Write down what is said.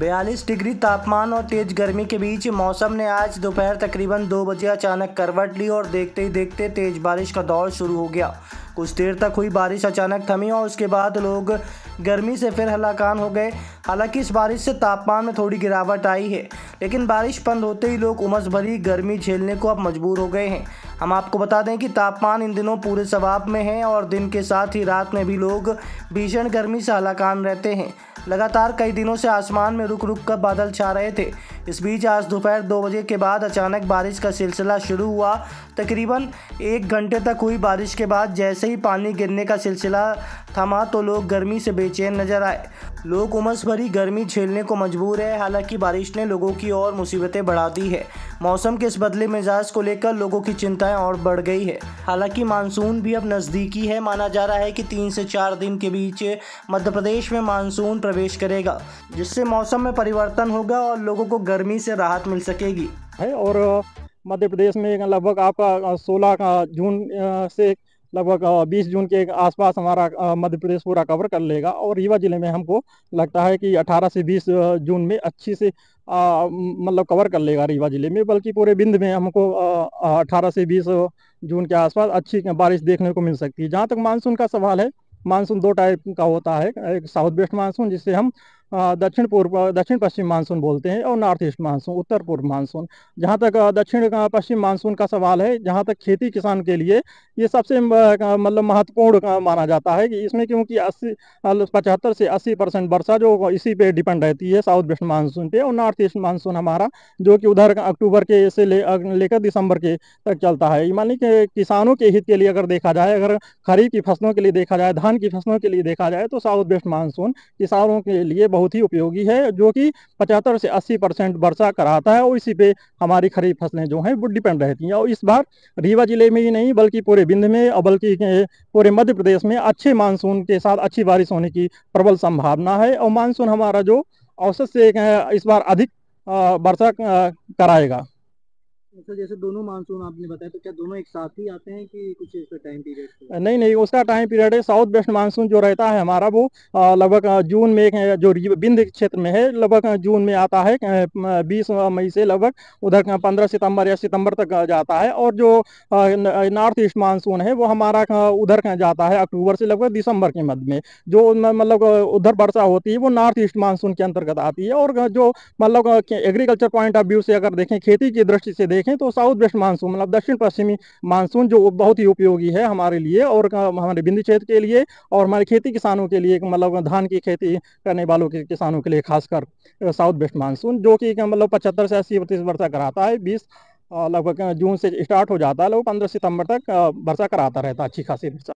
42 degree तापमान और तेज गर्मी के बीच मौसम ने आज दोपहर तकरीबन 2 बजे अचानक करवट ली और देखते ही देखते तेज बारिश का दौर शुरू हो गया। कुछ देर तक हुई बारिश अचानक थमी और उसके बाद लोग गर्मी से फिर हलाकान हो गए। हालांकि इस बारिश से तापमान में थोड़ी गिरावट आई है, लेकिन बारिश बंद होते ही लोग उमस भरी गर्मी झेलने को अब मजबूर हो गए हैं। हम आपको बता दें कि तापमान इन दिनों पूरे सवाब में है और दिन के साथ ही रात में भी लोग भीषण गर्मी से हलाकान रहते हैं। लगातार कई दिनों से आसमान में रुक रुक कर बादल छा रहे थे। इस बीच आज दोपहर 2 बजे के बाद अचानक बारिश का सिलसिला शुरू हुआ। तकरीबन 1 घंटे तक हुई बारिश के बाद जैसे ही पानी गिरने का सिलसिला थमा तो लोग गर्मी से बेचैन नजर आए। लोग उमस भरी गर्मी झेलने को मजबूर है। हालांकि बारिश ने लोगों की और मुसीबतें बढ़ा दी है। मौसम के इस बदले मिजाज को लेकर लोगों की चिंताएं और बढ़ गई है। हालांकि मानसून भी अब नज़दीकी है। माना जा रहा है कि 3 से 4 दिन के बीच मध्य प्रदेश में मानसून प्रवेश करेगा, जिससे मौसम में परिवर्तन होगा और लोगों को गर्मी से राहत मिल सकेगी। और मध्य प्रदेश में लगभग आपका 16 जून से लगभग 20 जून के आसपास हमारा मध्य प्रदेश पूरा कवर कर लेगा। और रीवा जिले में हमको लगता है कि 18 से 20 जून में अच्छी से मतलब कवर कर लेगा रीवा जिले में, बल्कि पूरे बिंद में हमको 18 से 20 जून के आसपास अच्छी बारिश देखने को मिल सकती है। जहाँ तक मानसून का सवाल है, मानसून 2 टाइप का होता है। एक साउथ वेस्ट मानसून, जिससे हम दक्षिण पश्चिम मानसून बोलते हैं, और नॉर्थ ईस्ट मानसून, उत्तर पूर्व मानसून। जहाँ तक दक्षिण पश्चिम मानसून का सवाल है, जहाँ तक खेती किसान के लिए ये सबसे मतलब महत्वपूर्ण माना जाता है कि इसमें, क्योंकि 75 से 80% वर्षा जो इसी पे डिपेंड रहती है, साउथ वेस्ट मानसून पे। और नॉर्थ ईस्ट मानसून हमारा जो कि उधर अक्टूबर के से लेकर दिसंबर के तक चलता है। मान लीजिए किसानों के हित के लिए अगर देखा जाए, अगर खरीफ की फसलों के लिए देखा जाए, धान की फसलों के लिए देखा जाए, तो साउथ वेस्ट मानसून किसानों के लिए बहुत ही उपयोगी है, जो कि 75 से 80% वर्षा कराता है। और इसी पे हमारी खरीफ फसलें जो हैं वो डिपेंड रहती हैं। और इस बार रीवा जिले में ही नहीं, बल्कि पूरे बिंद में और बल्कि पूरे मध्य प्रदेश में अच्छे मानसून के साथ अच्छी बारिश होने की प्रबल संभावना है। और मानसून हमारा जो औसत से इस बार अधिक वर्षा कराएगा। तो जैसे दोनों मानसून आपने बताया, तो क्या दोनों एक साथ ही आते हैं कि कुछ इसका टाइम पीरियड? नहीं नहीं, उसका टाइम पीरियड है। साउथ वेस्ट मानसून जो रहता है हमारा, वो लगभग जून में जो बिंद क्षेत्र में है, लगभग जून में आता है। 20 मई से लगभग उधर 15 सितंबर या सितंबर तक जाता है। और जो नॉर्थ ईस्ट मानसून है, वो हमारा उधर जाता है अक्टूबर से लगभग दिसंबर के मध्य में। जो मतलब उधर वर्षा होती है, वो नॉर्थ ईस्ट मानसून के अंतर्गत आती है। और जो मतलब एग्रीकल्चर पॉइंट ऑफ व्यू से अगर देखें, खेती की दृष्टि से देखें, तो साउथ वेस्ट मानसून मतलब दक्षिण पश्चिमी मानसून जो बहुत ही उपयोगी है हमारे लिए और हमारे बिंदु क्षेत्र के लिए, और हमारे खेती किसानों के लिए, मतलब धान की खेती करने वालों के किसानों के लिए खासकर साउथ वेस्ट मानसून, जो कि मतलब 75 से 80% वर्षा कराता है। 20 लगभग जून से स्टार्ट हो जाता है, लगभग 15 सितंबर तक वर्षा कराता रहता है अच्छी खासी वर्षा।